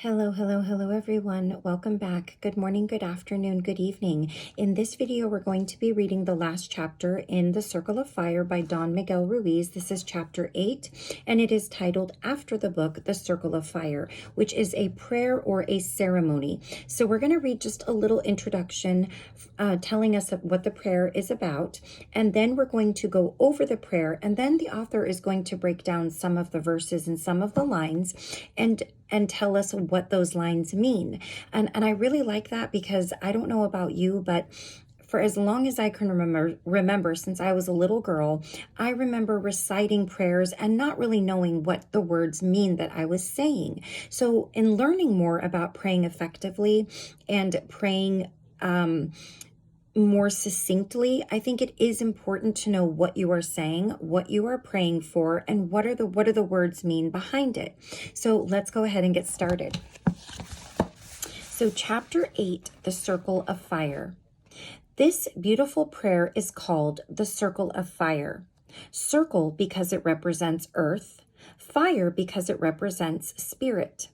Hello, hello, hello, everyone. Welcome back. Good morning, good afternoon, good evening. In this video, we're going to be reading the last chapter in The Circle of Fire by Don Miguel Ruiz. This is chapter 8, and it is titled after the book, The Circle of Fire, which is a prayer or a ceremony. So we're going to read just a little introduction telling us what the prayer is about, and then we're going to go over the prayer, and then the author is going to break down some of the verses and some of the lines and tell us what those lines mean. And I really like that because I don't know about you, but for as long as I can remember since I was a little girl, I remember reciting prayers and not really knowing what the words mean that I was saying. So in learning more about praying effectively and praying more succinctly, I think it is important to know what you are saying, what you are praying for, and what do the words mean behind it. So let's go ahead and get started. So chapter 8, The Circle of Fire. This beautiful prayer is called the Circle of Fire. Circle because it represents earth, fire because it represents spirit.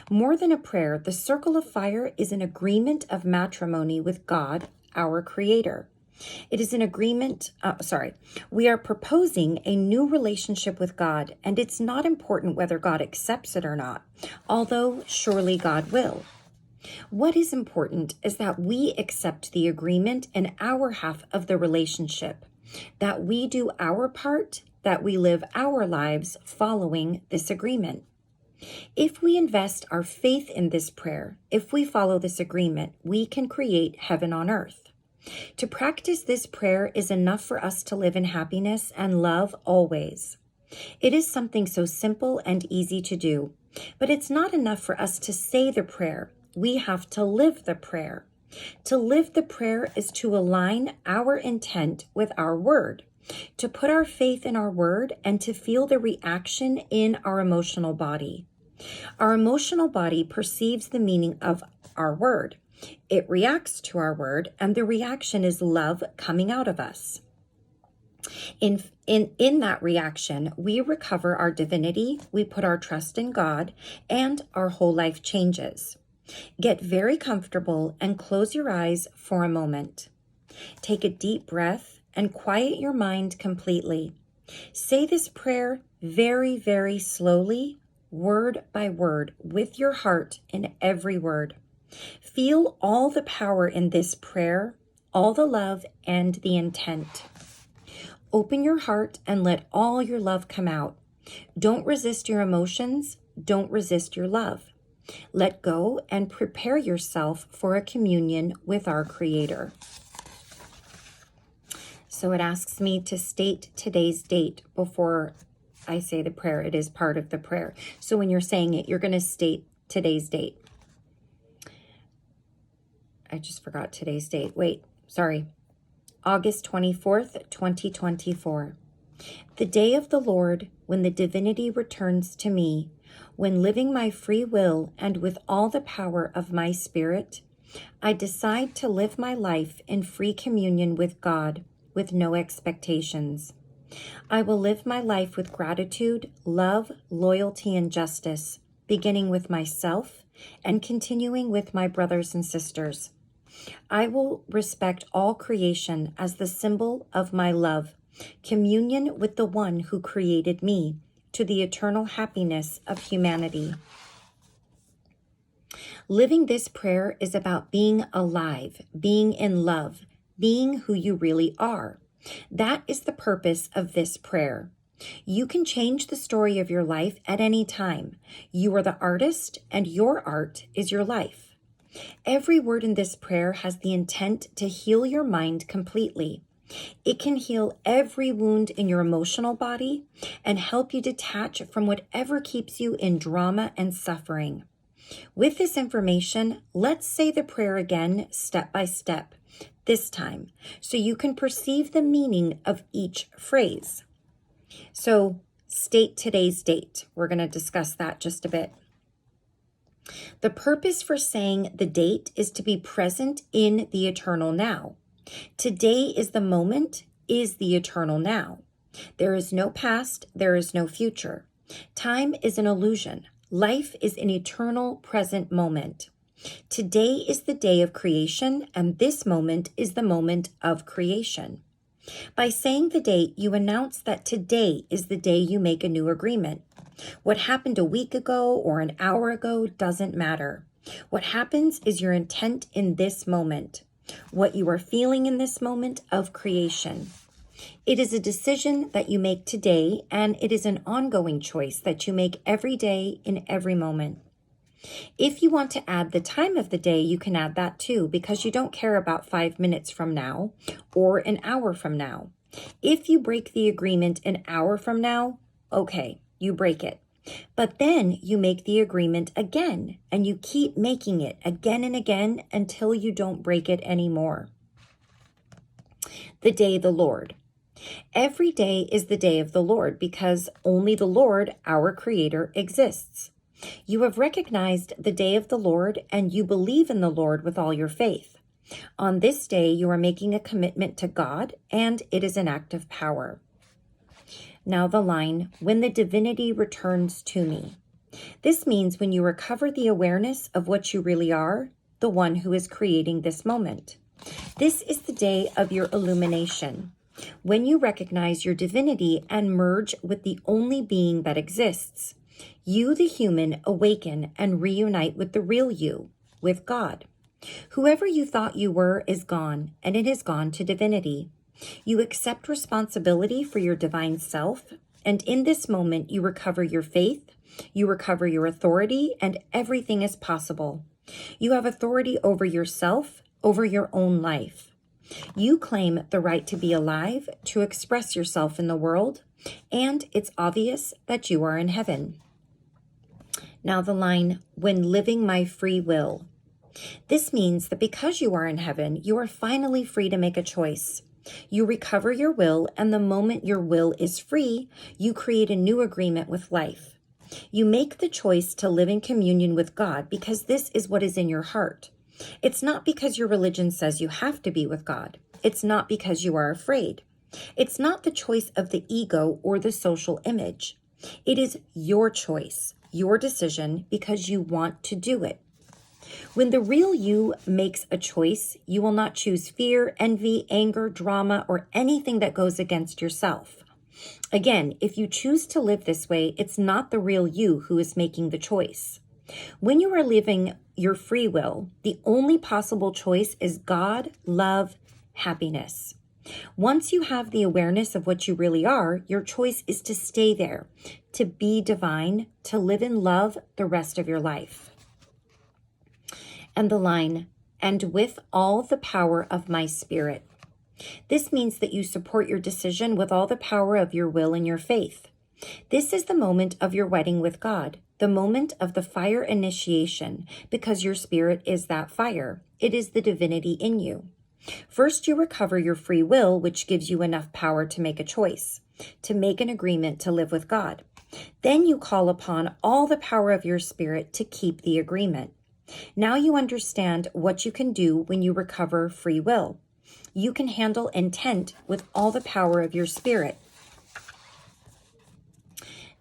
More than a prayer, the Circle of Fire is an agreement of matrimony with God, our Creator. It is an agreement, we are proposing a new relationship with God, and it's not important whether God accepts it or not, although surely God will. What is important is that we accept the agreement in our half of the relationship, that we do our part, that we live our lives following this agreement. If we invest our faith in this prayer, if we follow this agreement, we can create heaven on earth. To practice this prayer is enough for us to live in happiness and love always. It is something so simple and easy to do, but it's not enough for us to say the prayer. We have to live the prayer. To live the prayer is to align our intent with our word, to put our faith in our word, and to feel the reaction in our emotional body. Our emotional body perceives the meaning of our word. It reacts to our word, and the reaction is love coming out of us. In that reaction, we recover our divinity, we put our trust in God, and our whole life changes. Get very comfortable and close your eyes for a moment. Take a deep breath and quiet your mind completely. Say this prayer very, very slowly, word by word, with your heart in every word. Feel all the power in this prayer, all the love and the intent. Open your heart and let all your love come out. Don't resist your emotions. Don't resist your love. Let go and prepare yourself for a communion with our Creator. So it asks me to state today's date before I say the prayer. It is part of the prayer. So when you're saying it, you're going to state today's date. I just forgot today's date. August 24th, 2024. The day of the Lord, when the divinity returns to me, when living my free will and with all the power of my spirit, I decide to live my life in free communion with God, with no expectations. I will live my life with gratitude, love, loyalty, and justice, beginning with myself and continuing with my brothers and sisters. I will respect all creation as the symbol of my love, communion with the one who created me, to the eternal happiness of humanity. Living this prayer is about being alive, being in love, being who you really are. That is the purpose of this prayer. You can change the story of your life at any time. You are the artist, and your art is your life. Every word in this prayer has the intent to heal your mind completely. It can heal every wound in your emotional body and help you detach from whatever keeps you in drama and suffering. With this information, let's say the prayer again, step by step, this time, so you can perceive the meaning of each phrase. So, state today's date. We're going to discuss that just a bit. The purpose for saying the date is to be present in the eternal now. Today is the moment, is the eternal now. There is no past, there is no future. Time is an illusion. Life is an eternal present moment. Today is the day of creation, and this moment is the moment of creation. By saying the date, you announce that today is the day you make a new agreement. What happened a week ago or an hour ago doesn't matter. What happens is your intent in this moment, what you are feeling in this moment of creation. It is a decision that you make today, and it is an ongoing choice that you make every day in every moment. If you want to add the time of the day, you can add that too, because you don't care about 5 minutes from now or an hour from now. If you break the agreement an hour from now, okay, you break it. But then you make the agreement again, and you keep making it again and again until you don't break it anymore. The day of the Lord. Every day is the day of the Lord because only the Lord, our Creator, exists. You have recognized the day of the Lord and you believe in the Lord with all your faith. On this day, you are making a commitment to God, and it is an act of power. Now the line, when the divinity returns to me. This means when you recover the awareness of what you really are, the one who is creating this moment. This is the day of your illumination. When you recognize your divinity and merge with the only being that exists, you, the human, awaken and reunite with the real you, with God. Whoever you thought you were is gone, and it has gone to divinity. You accept responsibility for your divine self, and in this moment you recover your faith, you recover your authority, and everything is possible. You have authority over yourself, over your own life. You claim the right to be alive, to express yourself in the world, and it's obvious that you are in heaven. Now the line, when living my free will. This means that because you are in heaven, you are finally free to make a choice. You recover your will, and the moment your will is free, you create a new agreement with life. You make the choice to live in communion with God because this is what is in your heart. It's not because your religion says you have to be with God. It's not because you are afraid. It's not the choice of the ego or the social image. It is your choice, your decision, because you want to do it. When the real you makes a choice, you will not choose fear, envy, anger, drama, or anything that goes against yourself. Again, if you choose to live this way, it's not the real you who is making the choice. When you are living your free will, the only possible choice is God, love, happiness. Once you have the awareness of what you really are, your choice is to stay there, to be divine, to live in love the rest of your life. And the line, and with all the power of my spirit. This means that you support your decision with all the power of your will and your faith. This is the moment of your wedding with God, the moment of the fire initiation, because your spirit is that fire. It is the divinity in you. First, you recover your free will, which gives you enough power to make a choice, to make an agreement to live with God. Then you call upon all the power of your spirit to keep the agreement. Now you understand what you can do when you recover free will. You can handle intent with all the power of your spirit.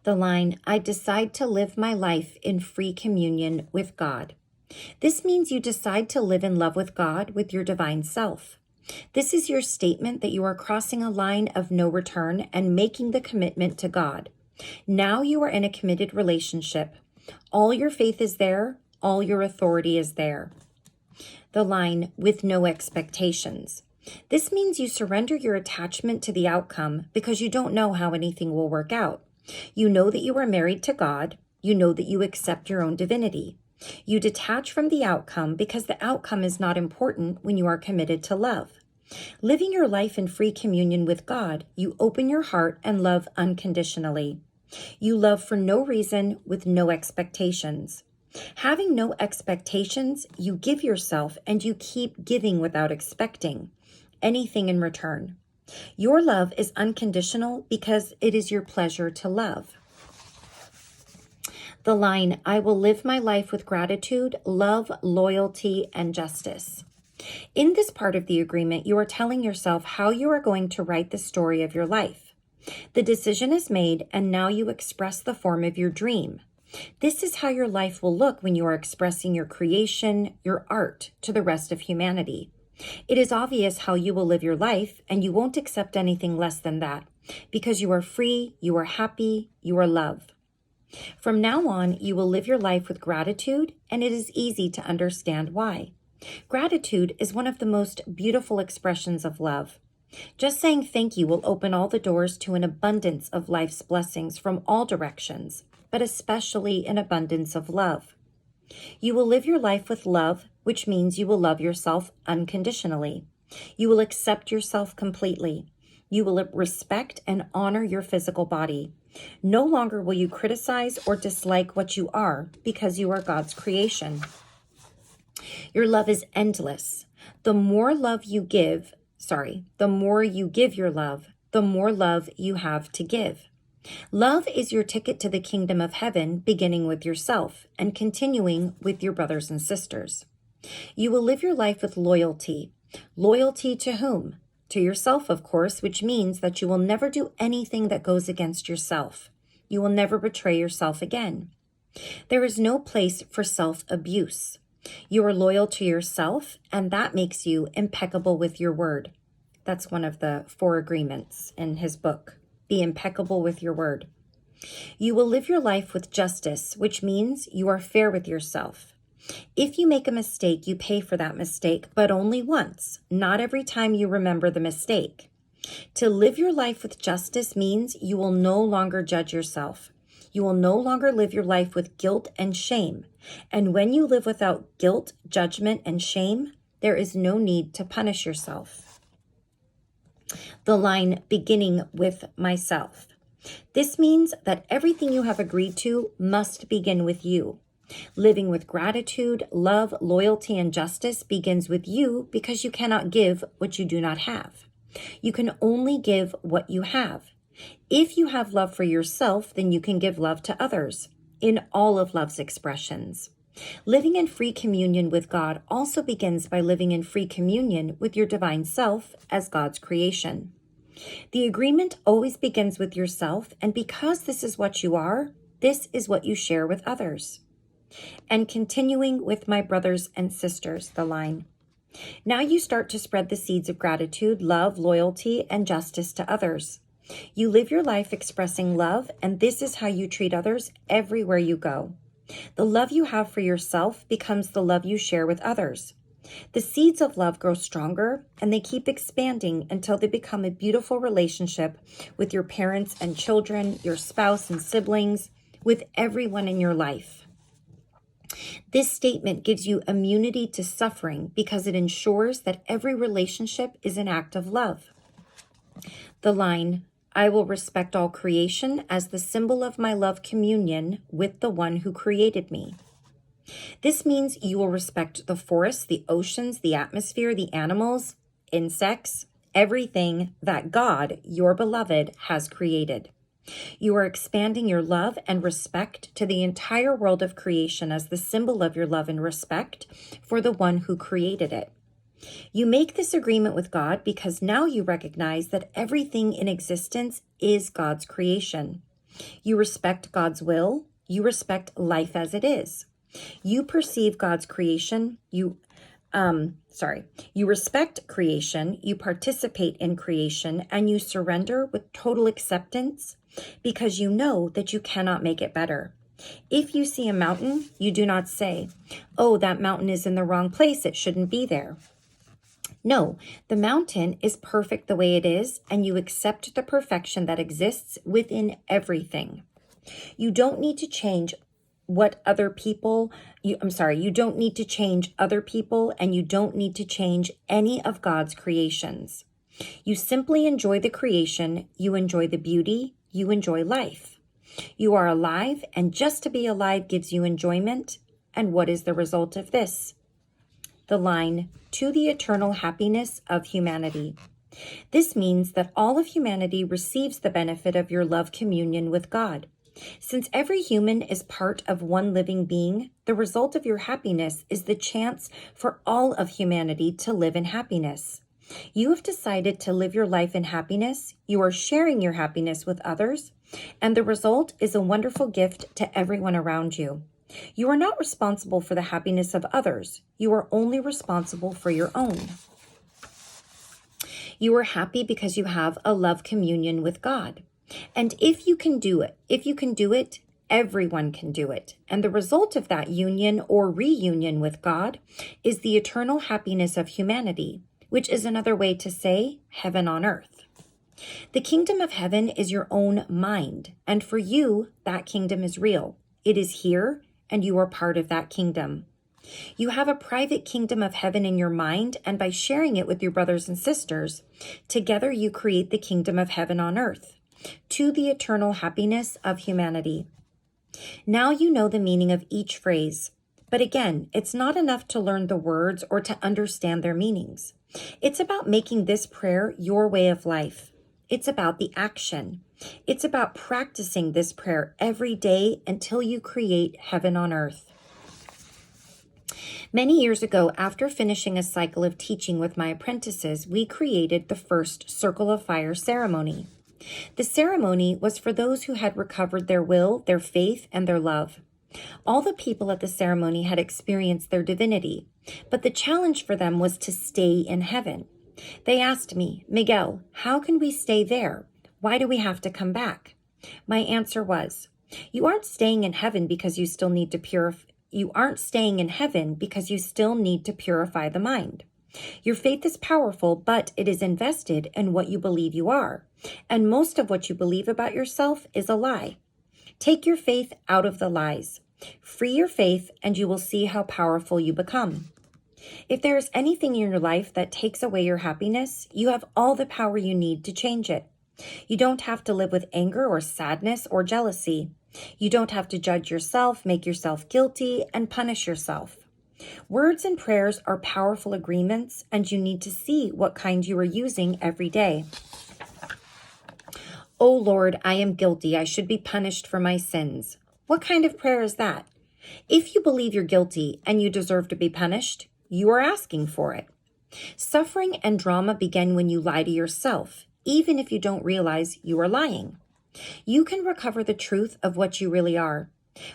The line, I decide to live my life in free communion with God. This means you decide to live in love with God, with your divine self. This is your statement that you are crossing a line of no return and making the commitment to God. Now you are in a committed relationship. All your faith is there. All your authority is there. The line, with no expectations. This means you surrender your attachment to the outcome because you don't know how anything will work out. You know that you are married to God. You know that you accept your own divinity. You detach from the outcome because the outcome is not important when you are committed to love. Living your life in free communion with God, you open your heart and love unconditionally. You love for no reason with no expectations. Having no expectations, you give yourself and you keep giving without expecting anything in return. Your love is unconditional because it is your pleasure to love. The line, I will live my life with gratitude, love, loyalty, and justice. In this part of the agreement, you are telling yourself how you are going to write the story of your life. The decision is made, and now you express the form of your dream. This is how your life will look when you are expressing your creation, your art, to the rest of humanity. It is obvious how you will live your life, and you won't accept anything less than that, because you are free, you are happy, you are love. From now on, you will live your life with gratitude, and it is easy to understand why. Gratitude is one of the most beautiful expressions of love. Just saying thank you will open all the doors to an abundance of life's blessings from all directions, but especially an abundance of love. You will live your life with love, which means you will love yourself unconditionally. You will accept yourself completely. You will respect and honor your physical body. No longer will you criticize or dislike what you are, because you are God's creation. Your love is endless. The more you give your love, the more love you have to give. Love is your ticket to the kingdom of heaven, beginning with yourself and continuing with your brothers and sisters. You will live your life with loyalty. Loyalty to whom? To yourself, of course, which means that you will never do anything that goes against yourself. You will never betray yourself again. There is no place for self-abuse. You are loyal to yourself, and that makes you impeccable with your word. That's one of the 4 agreements in his book. Be impeccable with your word. You will live your life with justice, which means you are fair with yourself. If you make a mistake, you pay for that mistake, but only once, not every time you remember the mistake. To live your life with justice means you will no longer judge yourself. You will no longer live your life with guilt and shame. And when you live without guilt, judgment, and shame, there is no need to punish yourself. The line beginning with myself. This means that everything you have agreed to must begin with you. Living with gratitude, love, loyalty, and justice begins with you because you cannot give what you do not have. You can only give what you have. If you have love for yourself, then you can give love to others in all of love's expressions. Living in free communion with God also begins by living in free communion with your divine self as God's creation. The agreement always begins with yourself, and because this is what you are, this is what you share with others. And continuing with my brothers and sisters, the line. Now you start to spread the seeds of gratitude, love, loyalty, and justice to others. You live your life expressing love, and this is how you treat others everywhere you go. The love you have for yourself becomes the love you share with others. The seeds of love grow stronger, and they keep expanding until they become a beautiful relationship with your parents and children, your spouse and siblings, with everyone in your life. This statement gives you immunity to suffering because it ensures that every relationship is an act of love. The line, I will respect all creation as the symbol of my love communion with the one who created me. This means you will respect the forests, the oceans, the atmosphere, the animals, insects, everything that God, your beloved, has created. You are expanding your love and respect to the entire world of creation as the symbol of your love and respect for the one who created it. You make this agreement with God because now you recognize that everything in existence is God's creation. You respect God's will. You respect life as it is. You perceive God's creation. You respect creation, you participate in creation, and you surrender with total acceptance because you know that you cannot make it better. If you see a mountain, you do not say, oh, that mountain is in the wrong place, it shouldn't be there. No, the mountain is perfect the way it is, and you accept the perfection that exists within everything. You don't need to change you don't need to change other people, and you don't need to change any of God's creations. You simply enjoy the creation, you enjoy the beauty, you enjoy life. You are alive, and just to be alive gives you enjoyment. And what is the result of this? The line, to the eternal happiness of humanity. This means that all of humanity receives the benefit of your love communion with God. Since every human is part of one living being, the result of your happiness is the chance for all of humanity to live in happiness. You have decided to live your life in happiness. You are sharing your happiness with others, and the result is a wonderful gift to everyone around you. You are not responsible for the happiness of others. You are only responsible for your own. You are happy because you have a love communion with God. And if you can do it, everyone can do it. And the result of that union or reunion with God is the eternal happiness of humanity, which is another way to say heaven on earth. The kingdom of heaven is your own mind, and for you, that kingdom is real. It is here, and you are part of that kingdom. You have a private kingdom of heaven in your mind, and by sharing it with your brothers and sisters, together you create the kingdom of heaven on earth, to the eternal happiness of humanity. Now you know the meaning of each phrase, but again, it's not enough to learn the words or to understand their meanings. It's about making this prayer your way of life. It's about the action. It's about practicing this prayer every day until you create heaven on earth. Many years ago, after finishing a cycle of teaching with my apprentices, we created the first Circle of Fire ceremony. The ceremony was for those who had recovered their will, their faith, and their love. All the people at the ceremony had experienced their divinity, but the challenge for them was to stay in heaven. They asked me, Miguel, how can we stay there? Why do we have to come back? My answer was, you aren't staying in heaven because you still need to purify. You aren't staying in heaven because you still need to purify the mind. Your faith is powerful, but it is invested in what you believe you are. And most of what you believe about yourself is a lie. Take your faith out of the lies. Free your faith, and you will see how powerful you become. If there is anything in your life that takes away your happiness, you have all the power you need to change it. You don't have to live with anger or sadness or jealousy. You don't have to judge yourself, make yourself guilty, and punish yourself. Words and prayers are powerful agreements, and you need to see what kind you are using every day. Oh Lord, I am guilty. I should be punished for my sins. What kind of prayer is that? If you believe you're guilty and you deserve to be punished, you are asking for it. Suffering and drama begin when you lie to yourself, even if you don't realize you are lying. You can recover the truth of what you really are.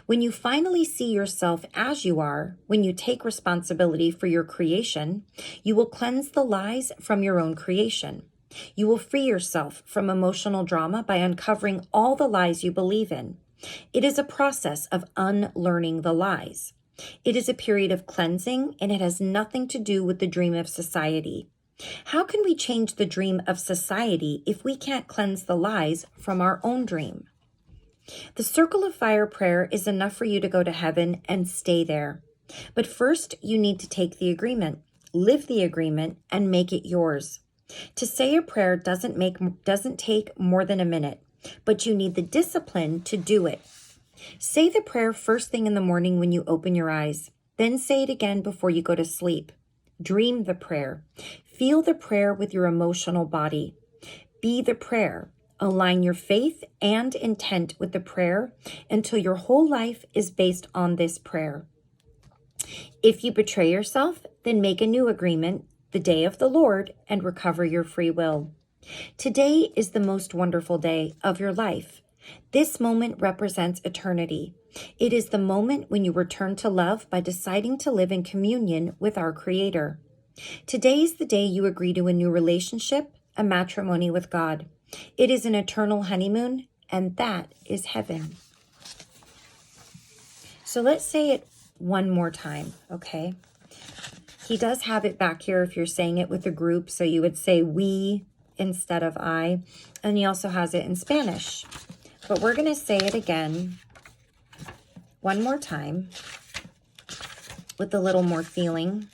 When you finally see yourself as you are, when you take responsibility for your creation, you will cleanse the lies from your own creation. You will free yourself from emotional drama by uncovering all the lies you believe in. It is a process of unlearning the lies. It is a period of cleansing, and it has nothing to do with the dream of society. How can we change the dream of society if we can't cleanse the lies from our own dream? The Circle of Fire prayer is enough for you to go to heaven and stay there. But first, you need to take the agreement, live the agreement, and make it yours. To say a prayer doesn't take more than a minute, but you need the discipline to do it. Say the prayer first thing in the morning when you open your eyes. Then say it again before you go to sleep. Dream the prayer. Feel the prayer with your emotional body. Be the prayer. Align your faith and intent with the prayer until your whole life is based on this prayer. If you betray yourself, then make a new agreement, the day of the Lord, and recover your free will. Today is the most wonderful day of your life. This moment represents eternity. It is the moment when you return to love by deciding to live in communion with our Creator. Today is the day you agree to a new relationship, a matrimony with God. It is an eternal honeymoon, and that is heaven. So let's say it one more time, okay? He does have it back here if you're saying it with a group, so you would say we instead of I. And he also has it in Spanish. But we're going to say it again one more time with a little more feeling.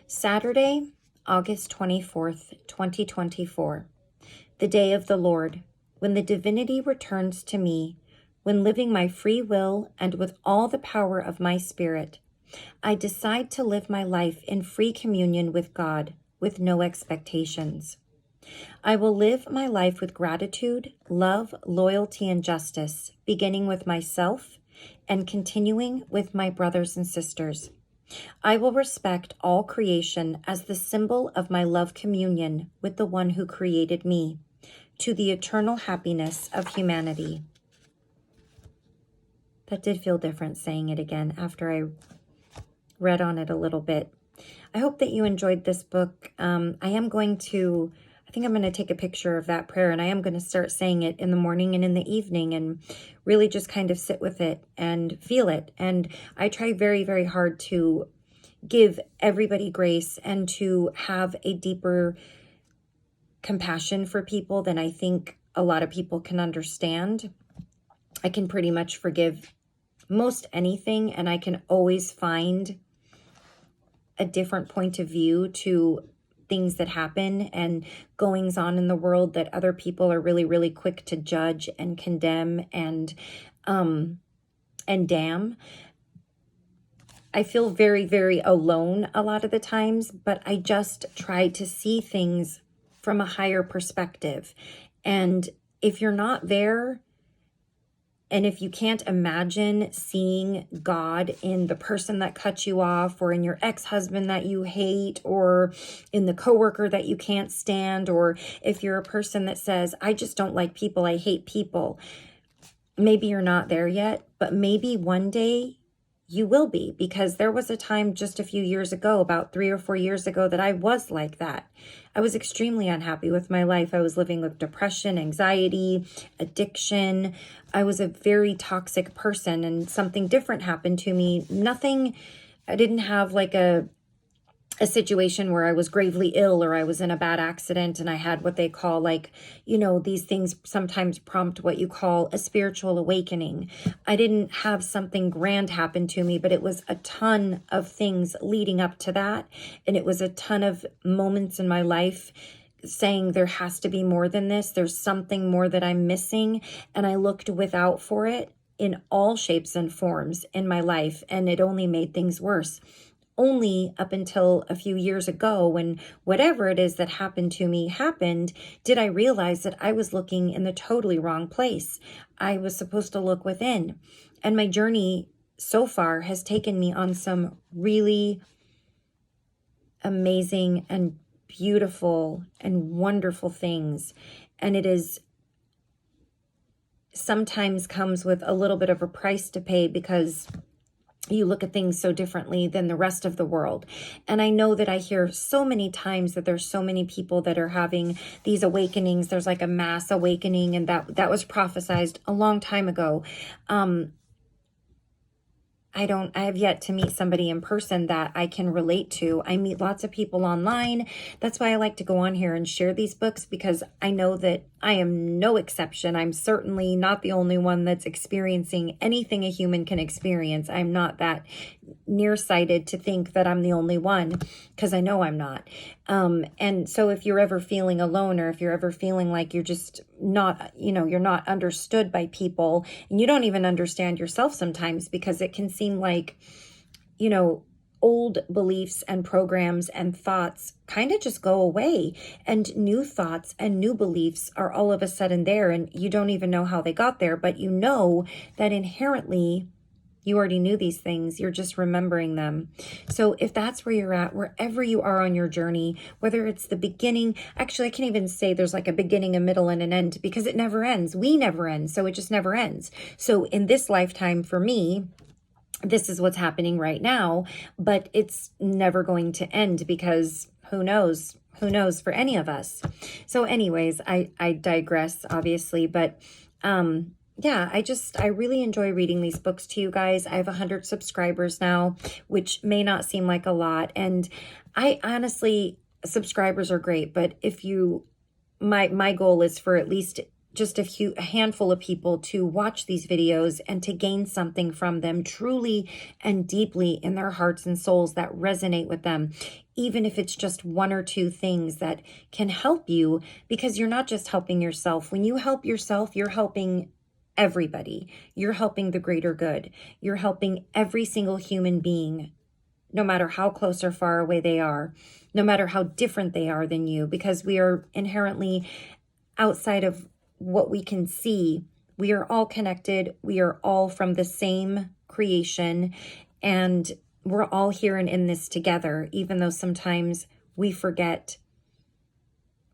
Saturday, August 24th, 2024, the day of the Lord, when the divinity returns to me, when living my free will and with all the power of my spirit, I decide to live my life in free communion with God, with no expectations. I will live my life with gratitude, love, loyalty, and justice, beginning with myself and continuing with my brothers and sisters. I will respect all creation as the symbol of my love communion with the one who created me, to the eternal happiness of humanity. That did feel different saying it again after I read on it a little bit. I hope that you enjoyed this book. I think I'm going to take a picture of that prayer, and I am going to start saying it in the morning and in the evening and really just kind of sit with it and feel it. And I try very, very hard to give everybody grace and to have a deeper compassion for people than I think a lot of people can understand. I can pretty much forgive most anything, and I can always find a different point of view to things that happen and goings on in the world that other people are really, really quick to judge and condemn and damn. I feel very, very alone a lot of the times, but I just try to see things from a higher perspective. And if you're not there, and if you can't imagine seeing God in the person that cut you off, or in your ex-husband that you hate, or in the coworker that you can't stand, or if you're a person that says, I just don't like people, I hate people, maybe you're not there yet, but maybe one day you will be, because there was a time just a few years ago, about 3 or 4 years ago, that I was like that. I was extremely unhappy with my life. I was living with depression, anxiety, addiction. I was a very toxic person, and something different happened to me. I didn't have like a situation where I was gravely ill or I was in a bad accident and I had what they call, like, these things sometimes prompt what you call a spiritual awakening. I didn't have something grand happen to me, but it was a ton of things leading up to that. And it was a ton of moments in my life saying there has to be more than this. There's something more that I'm missing. And I looked without for it in all shapes and forms in my life, and it only made things worse. Only up until a few years ago, when whatever it is that happened to me happened, did I realize that I was looking in the totally wrong place. I was supposed to look within. And my journey so far has taken me on some really amazing and beautiful and wonderful things. And it is sometimes comes with a little bit of a price to pay, because you look at things so differently than the rest of the world. And I know that I hear so many times that there's so many people that are having these awakenings. There's like a mass awakening, and that was prophesized a long time ago. I have yet to meet somebody in person that I can relate to. I meet lots of people online. That's why I like to go on here and share these books, because I know that I am no exception. I'm certainly not the only one that's experiencing anything a human can experience. I'm not that nearsighted to think that I'm the only one, because I know I'm not. And so if you're ever feeling alone, or if you're ever feeling like you're just not, you're not understood by people, and you don't even understand yourself sometimes, because it can seem like, old beliefs and programs and thoughts kind of just go away, and new thoughts and new beliefs are all of a sudden there, and you don't even know how they got there, but you know that inherently you already knew these things. You're just remembering them. So if that's where you're at, wherever you are on your journey, whether it's the beginning, actually, I can't even say there's like a beginning, a middle, and an end, because it never ends. We never end. So it just never ends. So in this lifetime, for me, this is what's happening right now, but it's never going to end, because who knows for any of us. So anyways, I digress, obviously, but, yeah, I really enjoy reading these books to you guys. I have 100 subscribers now, which may not seem like a lot. And I honestly, subscribers are great, but my goal is for at least just a handful of people to watch these videos and to gain something from them truly and deeply in their hearts and souls that resonate with them, even if it's just 1 or 2 things that can help you, because you're not just helping yourself. When you help yourself, you're helping everybody. You're helping the greater good. You're helping every single human being, no matter how close or far away they are, no matter how different they are than you, because we are inherently outside of what we can see. We are all connected. We are all from the same creation, and we're all here and in this together, even though sometimes we forget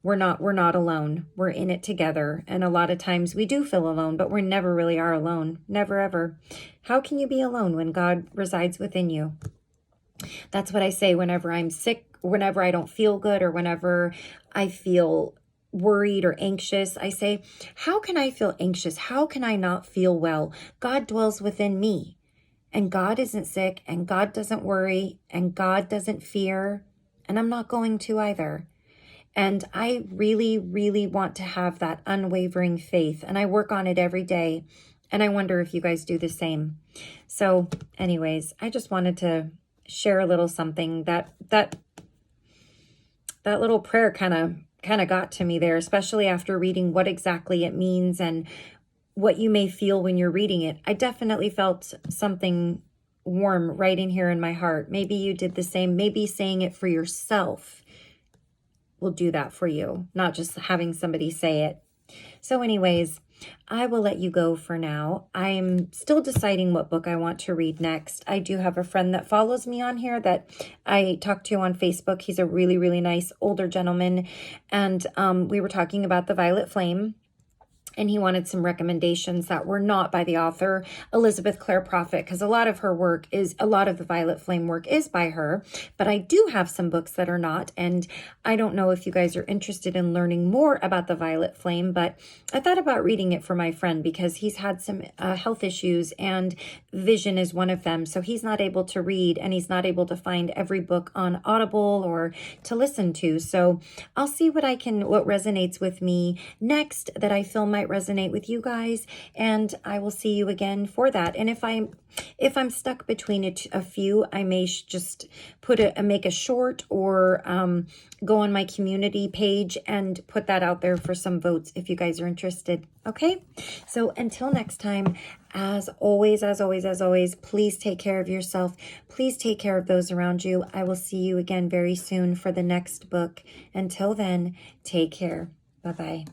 we're not alone. We're in it together. And a lot of times we do feel alone, but we never really are alone. Never, ever. How can you be alone when God resides within you? That's what I say whenever I'm sick, whenever I don't feel good, or whenever I feel worried or anxious. I say, how can I feel anxious? How can I not feel well? God dwells within me. And God isn't sick, and God doesn't worry, and God doesn't fear, and I'm not going to either. And I really, really want to have that unwavering faith, and I work on it every day, and I wonder if you guys do the same. So anyways, I just wanted to share a little something that little prayer kind of got to me there, especially after reading what exactly it means and what you may feel when you're reading it. I definitely felt something warm right in here in my heart. Maybe you did the same. Maybe saying it for yourself will do that for you, not just having somebody say it. So anyways, I will let you go for now. I'm still deciding what book I want to read next. I do have a friend that follows me on here that I talk to on Facebook. He's a really, really nice older gentleman. And we were talking about The Violet Flame. And he wanted some recommendations that were not by the author, Elizabeth Clare Prophet, because a lot of the Violet Flame work is by her. But I do have some books that are not. And I don't know if you guys are interested in learning more about the Violet Flame, but I thought about reading it for my friend because he's had some health issues, and vision is one of them. So he's not able to read, and he's not able to find every book on Audible or to listen to. So I'll see what resonates with me next that I feel might resonate with you guys, and I will see you again for that. And if I'm stuck between a few, I may just make a short or go on my community page and put that out there for some votes if you guys are interested. Okay, so until next time, as always, please take care of yourself. Please take care of those around you. I will see you again very soon for the next book. Until then, take care. Bye-bye.